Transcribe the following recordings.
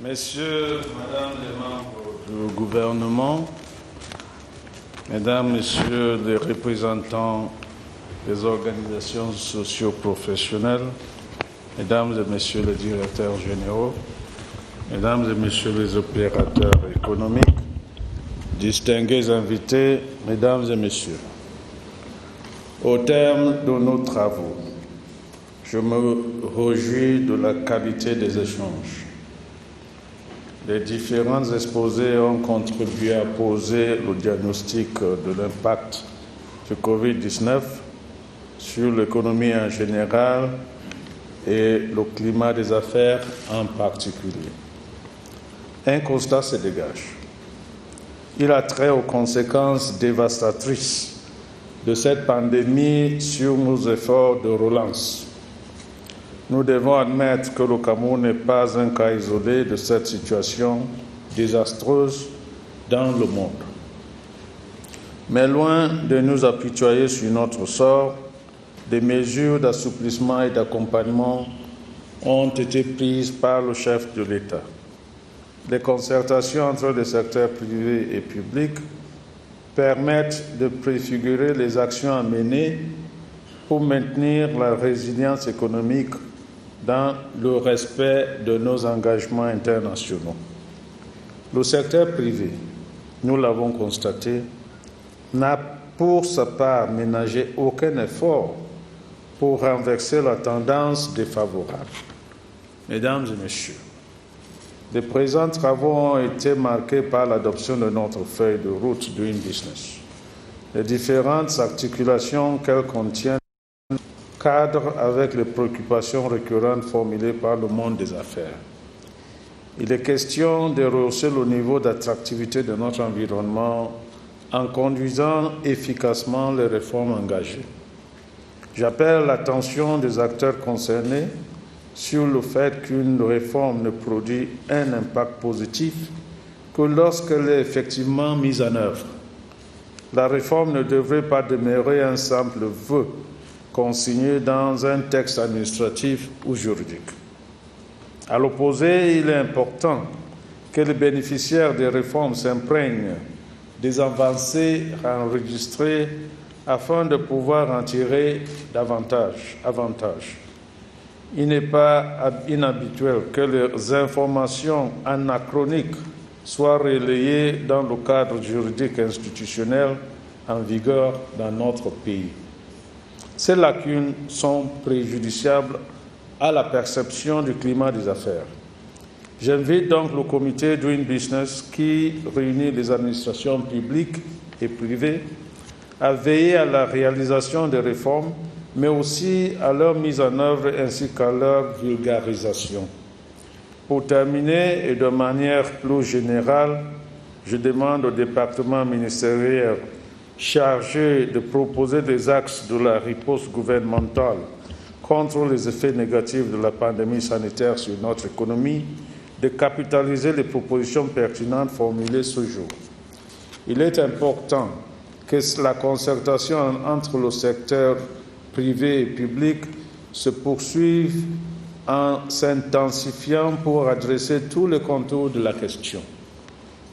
Messieurs, Madame les membres du gouvernement, Mesdames, Messieurs les représentants des organisations socio-professionnelles, Mesdames et Messieurs les directeurs généraux, Mesdames et Messieurs les opérateurs économiques, distingués invités, Mesdames et Messieurs, au terme de nos travaux, je me réjouis de la qualité des échanges. Les différents exposés ont contribué à poser le diagnostic de l'impact du Covid-19 sur l'économie en général et le climat des affaires en particulier. Un constat se dégage. Il a trait aux conséquences dévastatrices de cette pandémie sur nos efforts de relance. Nous devons admettre que le Cameroun n'est pas un cas isolé de cette situation désastreuse dans le monde. Mais loin de nous apitoyer sur notre sort, des mesures d'assouplissement et d'accompagnement ont été prises par le chef de l'État. Les concertations entre les secteurs privés et publics permettent de préfigurer les actions à mener pour maintenir la résilience économique dans le respect de nos engagements internationaux. Le secteur privé, nous l'avons constaté, n'a pour sa part ménagé aucun effort pour renverser la tendance défavorable. Mesdames et Messieurs, les présents travaux ont été marqués par l'adoption de notre feuille de route Doing Business. Les différentes articulations qu'elle contient cadre avec les préoccupations récurrentes formulées par le monde des affaires. Il est question de rehausser le niveau d'attractivité de notre environnement en conduisant efficacement les réformes engagées. J'appelle l'attention des acteurs concernés sur le fait qu'une réforme ne produit un impact positif que lorsqu'elle est effectivement mise en œuvre. La réforme ne devrait pas demeurer un simple vœu consigné dans un texte administratif ou juridique. À l'opposé, il est important que les bénéficiaires des réformes s'imprègnent des avancées enregistrées afin de pouvoir en tirer davantage avantage. Il n'est pas inhabituel que les informations anachroniques soient relayées dans le cadre juridique institutionnel en vigueur dans notre pays. Ces lacunes sont préjudiciables à la perception du climat des affaires. J'invite donc le comité Doing Business qui réunit les administrations publiques et privées à veiller à la réalisation des réformes, mais aussi à leur mise en œuvre ainsi qu'à leur vulgarisation. Pour terminer, et de manière plus générale, je demande au département ministériel chargé de proposer des axes de la riposte gouvernementale contre les effets négatifs de la pandémie sanitaire sur notre économie, de capitaliser les propositions pertinentes formulées ce jour. Il est important que la concertation entre le secteur privé et public se poursuive en s'intensifiant pour adresser tous les contours de la question.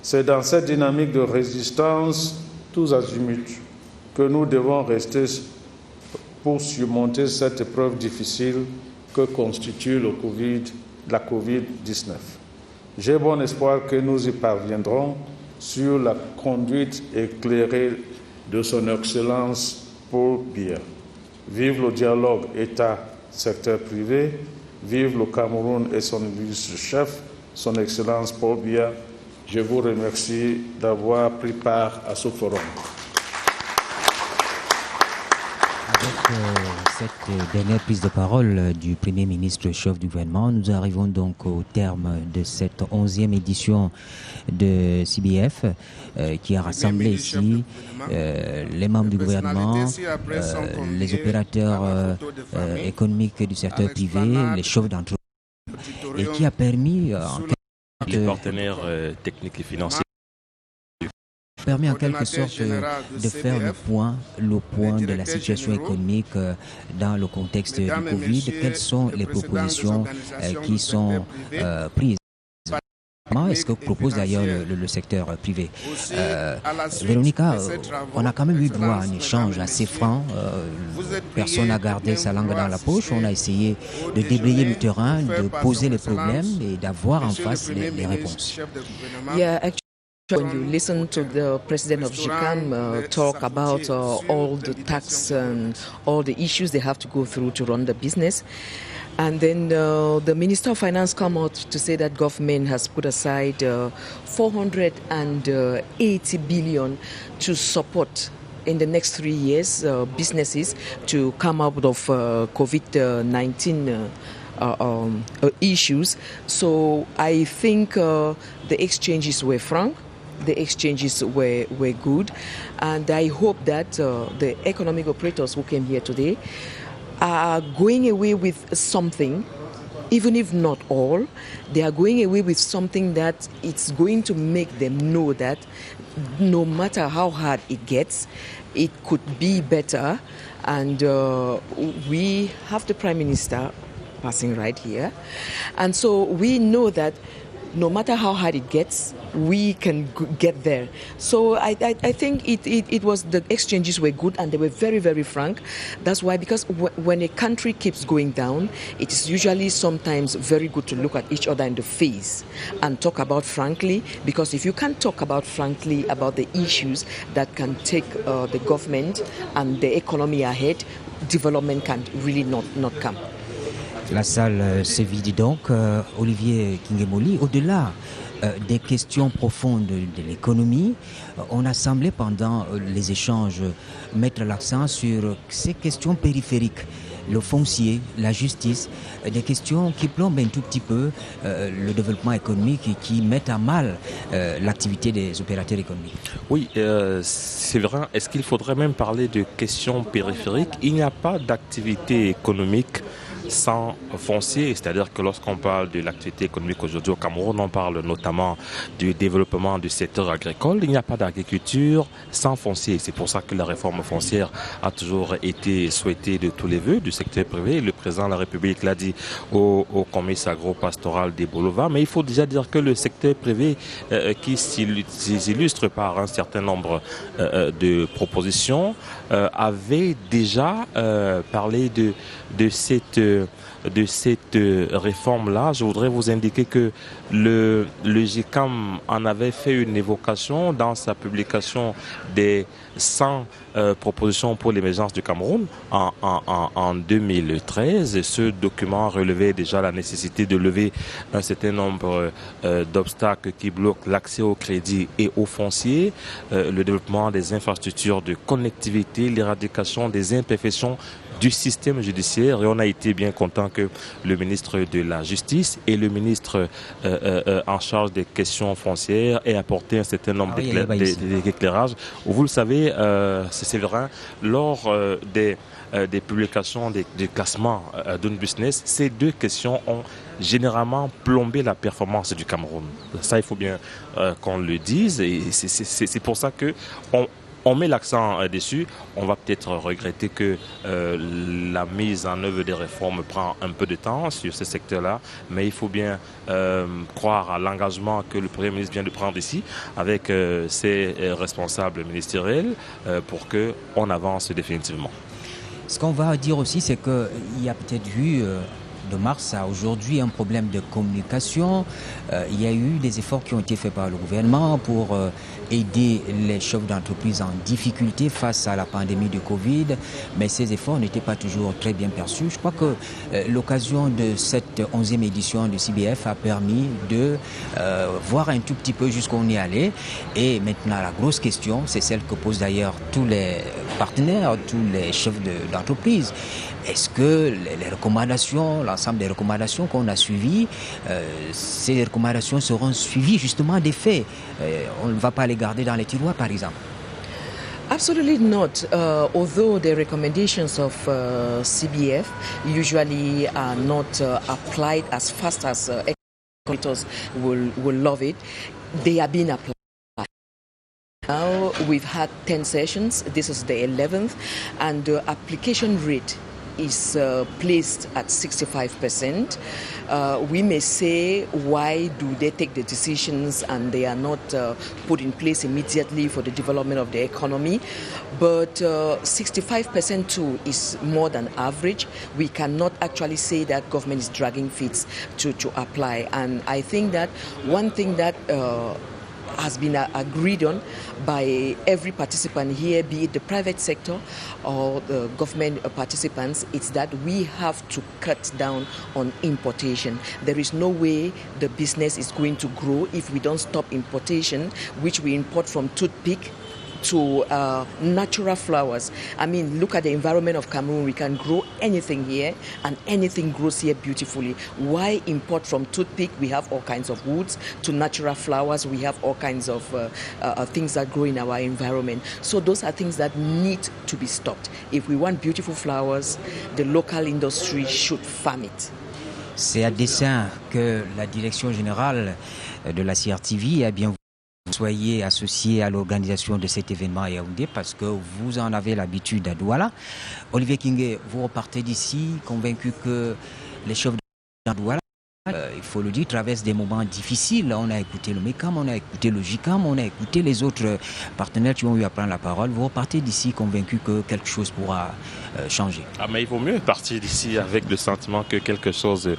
C'est dans cette dynamique de résistance tous azimuts que nous devons rester pour surmonter cette épreuve difficile que constitue la Covid-19. J'ai bon espoir que nous y parviendrons sur la conduite éclairée de son Excellence Paul Biya. Vive le dialogue État-secteur privé, vive le Cameroun et son ministre-chef, son Excellence Paul Biya. Je vous remercie d'avoir pris part à ce forum. Avec cette dernière prise de parole du Premier ministre chef du gouvernement, nous arrivons donc au terme de cette 11e édition de CBF qui a rassemblé ici les membres du gouvernement, les opérateurs économiques du secteur privé, les chefs d'entreprise, et qui a permis les partenaires techniques et financiers permet en quelque sorte de faire le point de la situation économique dans le contexte du Covid. Quelles sont les propositions qui sont prises Est-ce que propose d'ailleurs le secteur privé? Véronica, on a quand même eu droit à un échange assez franc. Personne n'a gardé sa langue dans la poche. On a essayé de déblayer le terrain, de poser les problèmes et d'avoir en face les réponses. Yeah, actually, when you listen to the president of GICAM talk about all the tax and all the issues they have to go through to run the business, and then the Minister of Finance come out to say that government has put aside 480 billion to support in the next 3 years businesses to come out of COVID-19 issues. So I think the exchanges were frank. The exchanges were good, and I hope that the economic operators who came here today are going away with something, even if not all. They are going away with something that it's going to make them know that no matter how hard it gets, it could be better. And we have the Prime Minister passing right here, and so we know that no matter how hard it gets, we can get there. So I think it was, the exchanges were good and they were very, very frank. That's why, because when a country keeps going down, it is usually sometimes very good to look at each other in the face and talk about frankly, because if you can't talk about frankly about the issues that can take the government and the economy ahead, development can really not come. La salle se vide donc. Olivier Kingemoli, au-delà des questions profondes de l'économie, on a semblé pendant les échanges mettre l'accent sur ces questions périphériques, le foncier, la justice, des questions qui plombent un tout petit peu le développement économique et qui mettent à mal l'activité des opérateurs économiques. Oui, c'est vrai. Est-ce qu'il faudrait même parler de questions périphériques? Il n'y a pas d'activité économique sans foncier, c'est-à-dire que lorsqu'on parle de l'activité économique aujourd'hui au Cameroun, on parle notamment du développement du secteur agricole. Il n'y a pas d'agriculture sans foncier. C'est pour ça que la réforme foncière a toujours été souhaitée de tous les vœux du secteur privé. Le président de la République l'a dit au commerce agro-pastoral des Bolova. Mais il faut déjà dire que le secteur privé qui s'illustre par un certain nombre de propositions avait déjà parlé de cette réforme-là. Je voudrais vous indiquer que le GICAM en avait fait une évocation dans sa publication des 100 propositions pour l'émergence du Cameroun en 2013. Et ce document relevait déjà la nécessité de lever un certain nombre d'obstacles qui bloquent l'accès au crédit et au foncier, le développement des infrastructures de connectivité, l'éradication des imperfections du système judiciaire. Et on a été bien content que le ministre de la Justice et le ministre en charge des questions foncières aient apporté un certain nombre d'éclairages. Vous le savez, c'est vrai, lors des publications, des classements d'une business, ces deux questions ont généralement plombé la performance du Cameroun. Ça, il faut bien qu'on le dise, et c'est pour ça que on met l'accent dessus. On va peut-être regretter que la mise en œuvre des réformes prend un peu de temps sur ce secteur-là, mais il faut bien croire à l'engagement que le Premier ministre vient de prendre ici avec ses responsables ministériels pour qu'on avance définitivement. Ce qu'on va dire aussi, c'est qu'il y a peut-être eu de mars à aujourd'hui un problème de communication. Il y a eu des efforts qui ont été faits par le gouvernement pour aider les chefs d'entreprise en difficulté face à la pandémie de Covid, mais ces efforts n'étaient pas toujours très bien perçus. Je crois que l'occasion de cette 11e édition du CBF a permis de voir un tout petit peu jusqu'où on est allé. Et maintenant, la grosse question, c'est celle que posent d'ailleurs tous les partenaires, tous les chefs d'entreprise. Est-ce que les recommandations, l'ensemble des recommandations qu'on a suivies, ces recommandations seront suivies justement des faits? On ne va pas les garder dans les tiroirs, par exemple. Absolutely not. Although the recommendations of CBF usually are not applied as fast as economists will love it, they are being applied. Now we've had 10 sessions. This is the 11th, and the application rate is placed at 65%. We may say, why do they take the decisions and they are not put in place immediately for the development of the economy? But 65% too is more than average. We cannot actually say that government is dragging feet to apply. And I think that one thing that has been agreed on by every participant here, be it the private sector or the government participants, it's that we have to cut down on importation. There is no way the business is going to grow if we don't stop importation, which we import from toothpick to natural flowers. I mean, look at the environment of Cameroon. We can grow anything here and anything grows here beautifully. Why import from toothpick? We have all kinds of woods to natural flowers. We have all kinds of things that grow in our environment. So those are things that need to be stopped. If we want beautiful flowers, the local industry should farm it. C'est à dessein que la direction générale de la CRTV a bien soyez associé à l'organisation de cet événement à Yaoundé parce que vous en avez l'habitude à Douala. Olivier Kingué, vous repartez d'ici convaincu que les chefs de Douala, il faut le dire, traversent des moments difficiles. On a écouté le MECAM, on a écouté le JICAM, on a écouté les autres partenaires qui ont eu à prendre la parole. Vous repartez d'ici convaincu que quelque chose pourra changer. Ah, mais il vaut mieux partir d'ici avec le sentiment que quelque chose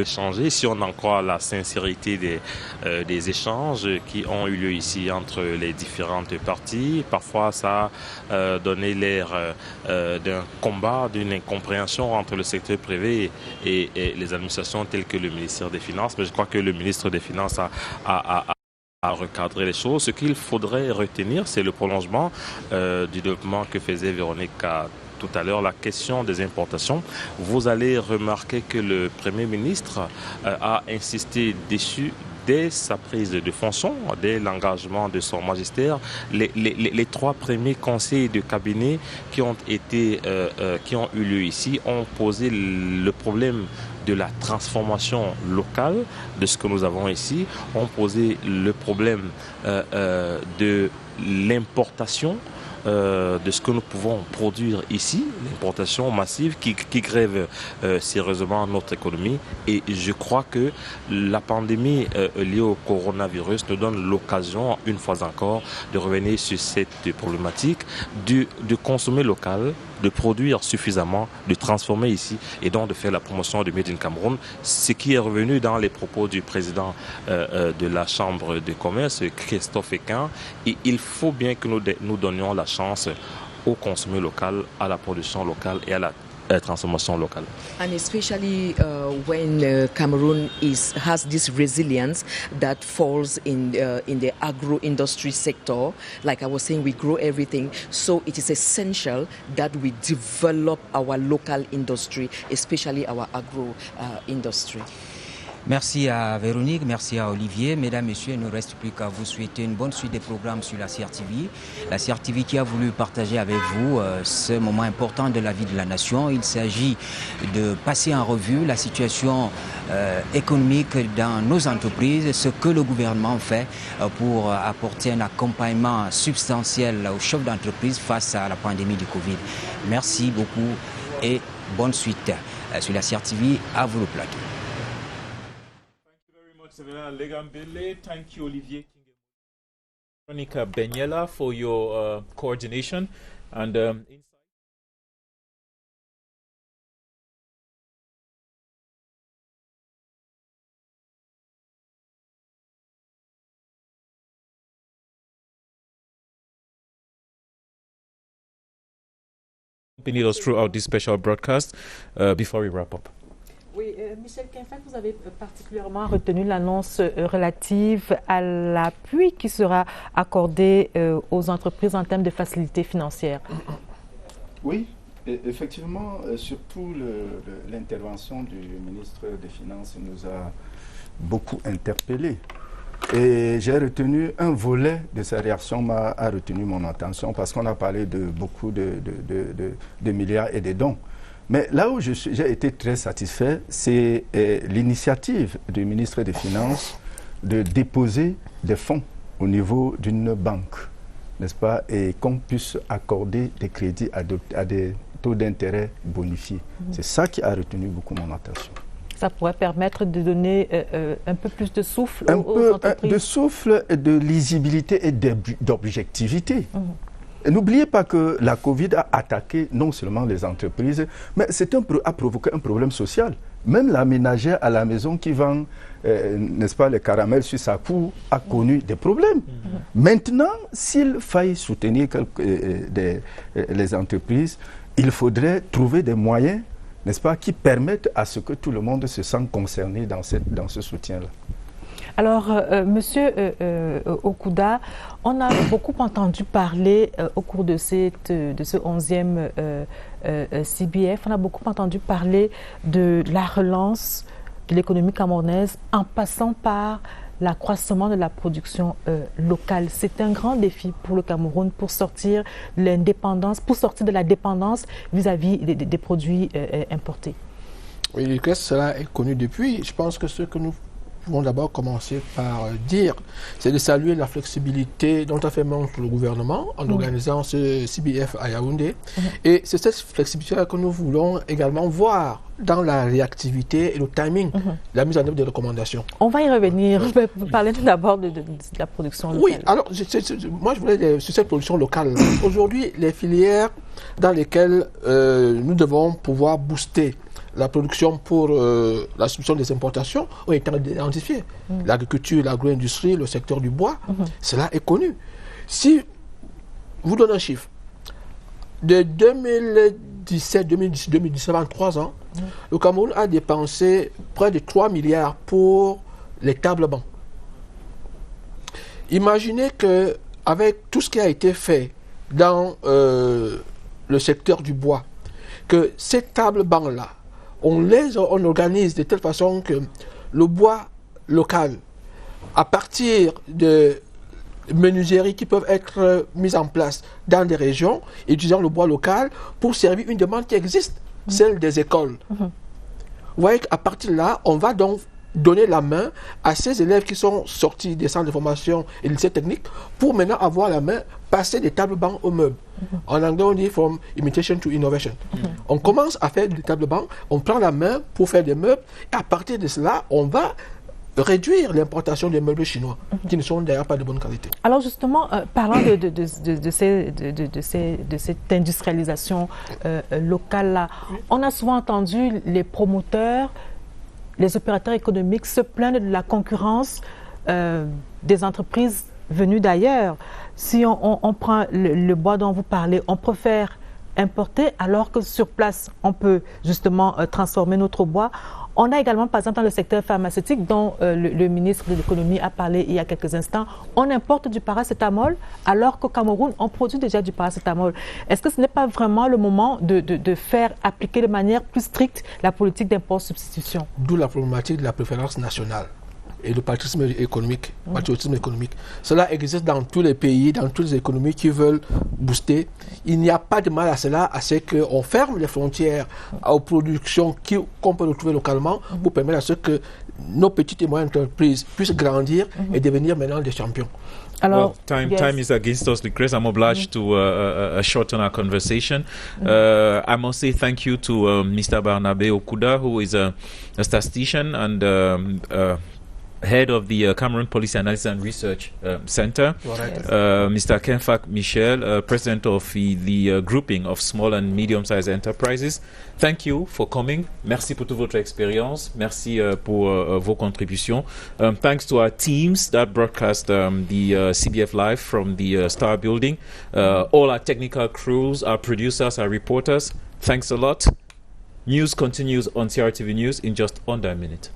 changer si on en croit la sincérité des échanges qui ont eu lieu ici entre les différentes parties. Parfois, ça a donné l'air d'un combat, d'une incompréhension entre le secteur privé et les administrations telles que le ministère des Finances. Mais je crois que le ministre des Finances a recadré les choses. Ce qu'il faudrait retenir, c'est le prolongement du développement que faisait Véronique tout à l'heure, la question des importations. Vous allez remarquer que le Premier ministre a insisté dessus dès sa prise de fonction, dès l'engagement de son magistère. Les trois premiers conseils de cabinet qui ont eu lieu ici ont posé le problème de la transformation locale de ce que nous avons ici, ont posé le problème de l'importation de ce que nous pouvons produire ici, l'importation massive qui grève sérieusement notre économie. Et je crois que la pandémie liée au coronavirus nous donne l'occasion, une fois encore, de revenir sur cette problématique, de consommer local, de produire suffisamment, de transformer ici et donc de faire la promotion du Made in Cameroun, ce qui est revenu dans les propos du président de la Chambre de commerce, Christophe Equin. Et il faut bien que nous donnions la chance au consommé local, à la production locale et à la transformation locale. And especially when Cameroon has this resilience that falls in the agro-industry sector. Like I was saying, we grow everything. So it is essential that we develop our local industry, especially our agro-industry. Merci à Véronique, merci à Olivier. Mesdames, Messieurs, il ne reste plus qu'à vous souhaiter une bonne suite des programmes sur la CRTV. La CRTV qui a voulu partager avec vous ce moment important de la vie de la nation. Il s'agit de passer en revue la situation économique dans nos entreprises, ce que le gouvernement fait pour apporter un accompagnement substantiel aux chefs d'entreprise face à la pandémie du Covid. Merci beaucoup et bonne suite sur la CRTV. À vous le plateau. Thank you, Olivier Monica Benyela, for your coordination and insight. Accompanied us throughout this special broadcast. Before we wrap up. Oui, Michel Quinfac, vous avez particulièrement retenu l'annonce relative à l'appui qui sera accordé aux entreprises en termes de facilités financières. Oui, effectivement, surtout l'intervention du ministre des Finances nous a beaucoup interpellés. Et j'ai retenu un volet de sa réaction a retenu mon attention parce qu'on a parlé de beaucoup de milliards et de dons. Mais là où j'ai été très satisfait, c'est l'initiative du ministre des Finances de déposer des fonds au niveau d'une banque, n'est-ce pas, et qu'on puisse accorder des crédits à des taux d'intérêt bonifié. C'est ça qui a retenu beaucoup mon attention. Ça pourrait permettre de donner un peu plus de souffle aux entreprises. De souffle, de lisibilité et d'objectivité. N'oubliez pas que la Covid a attaqué non seulement les entreprises, mais a provoqué un problème social. Même la ménagère à la maison qui vend, n'est-ce pas, les caramels sur sa cour a connu des problèmes. Maintenant, s'il faille soutenir les entreprises, il faudrait trouver des moyens, n'est-ce pas, qui permettent à ce que tout le monde se sente concerné dans ce soutien-là. Alors, Monsieur Okuda, on a beaucoup entendu parler au cours de ce 11e CBF, on a beaucoup entendu parler de la relance de l'économie camerounaise en passant par l'accroissement de la production locale. C'est un grand défi pour le Cameroun pour sortir de l'indépendance, pour sortir de la dépendance vis-à-vis des produits importés. Oui, cela est connu depuis. Je pense que ce que nous pouvons d'abord commencer par dire, c'est de saluer la flexibilité dont a fait montre le gouvernement en organisant ce CBF à Yaoundé. Et c'est cette flexibilité que nous voulons également voir dans la réactivité et le timing de la mise en œuvre des recommandations. On va y revenir. Je vais parler tout d'abord de la production locale. Oui, alors moi je voulais sur cette production locale. Aujourd'hui, les filières dans lesquelles nous devons pouvoir booster la production pour la substitution des importations ont été identifiées. L'agriculture, l'agro-industrie, le secteur du bois, cela est connu. Si vous donnez un chiffre, de 2017, 2019, en 3 ans, le Cameroun a dépensé près de 3 milliards pour les tables bancs. Imaginez qu'avec tout ce qui a été fait dans le secteur du bois, que ces tables bancs-là, on organise de telle façon que le bois local, à partir de menuiseries qui peuvent être mises en place dans des régions, utilisant le bois local pour servir une demande qui existe, celle des écoles. Vous voyez qu'à partir de là, on va donc donner la main à ces élèves qui sont sortis des centres de formation et lycées techniques pour maintenant avoir la main, passer des tables bancs aux meubles. En anglais, on dit from imitation to innovation. On commence à faire des tables bancs, on prend la main pour faire des meubles, et à partir de cela, on va réduire l'importation des meubles chinois, qui ne sont d'ailleurs pas de bonne qualité. Alors justement, parlant de cette industrialisation locale-là, on a souvent entendu les promoteurs, les opérateurs économiques se plaindre de la concurrence des entreprises venues d'ailleurs. Si on prend le bois dont vous parlez, on préfère importer alors que sur place, on peut justement transformer notre bois. On a également, par exemple, dans le secteur pharmaceutique, dont le ministre de l'économie a parlé il y a quelques instants, on importe du paracétamol alors qu'au Cameroun, on produit déjà du paracétamol. Est-ce que ce n'est pas vraiment le moment de faire appliquer de manière plus stricte la politique d'import-substitution? D'où la problématique de la préférence nationale et le patriotisme économique. Cela existe dans tous les pays, dans toutes les économies qui veulent booster. Il n'y a pas de mal à cela, à ce qu'on ferme les frontières aux productions qu'on peut retrouver localement pour permettre à ce que nos petites et moyennes entreprises puissent grandir et devenir maintenant des champions. Well, time is against us, Lucrece. I'm obliged to shorten our conversation. I must say thank you to Mr. Barnabe Okuda, who is a statistician and head of the Cameroon Policy Analysis and Research Center. Mr. Kenfak Michel, president of the grouping of small and medium-sized enterprises. Thank you for coming. Merci pour toute votre expérience. Merci pour vos contributions. Thanks to our teams that broadcast the CBF Live from the Star Building. All our technical crews, our producers, our reporters. Thanks a lot. News continues on CRTV News in just under a minute.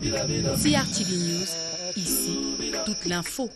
CRTV News, ici, toute l'info.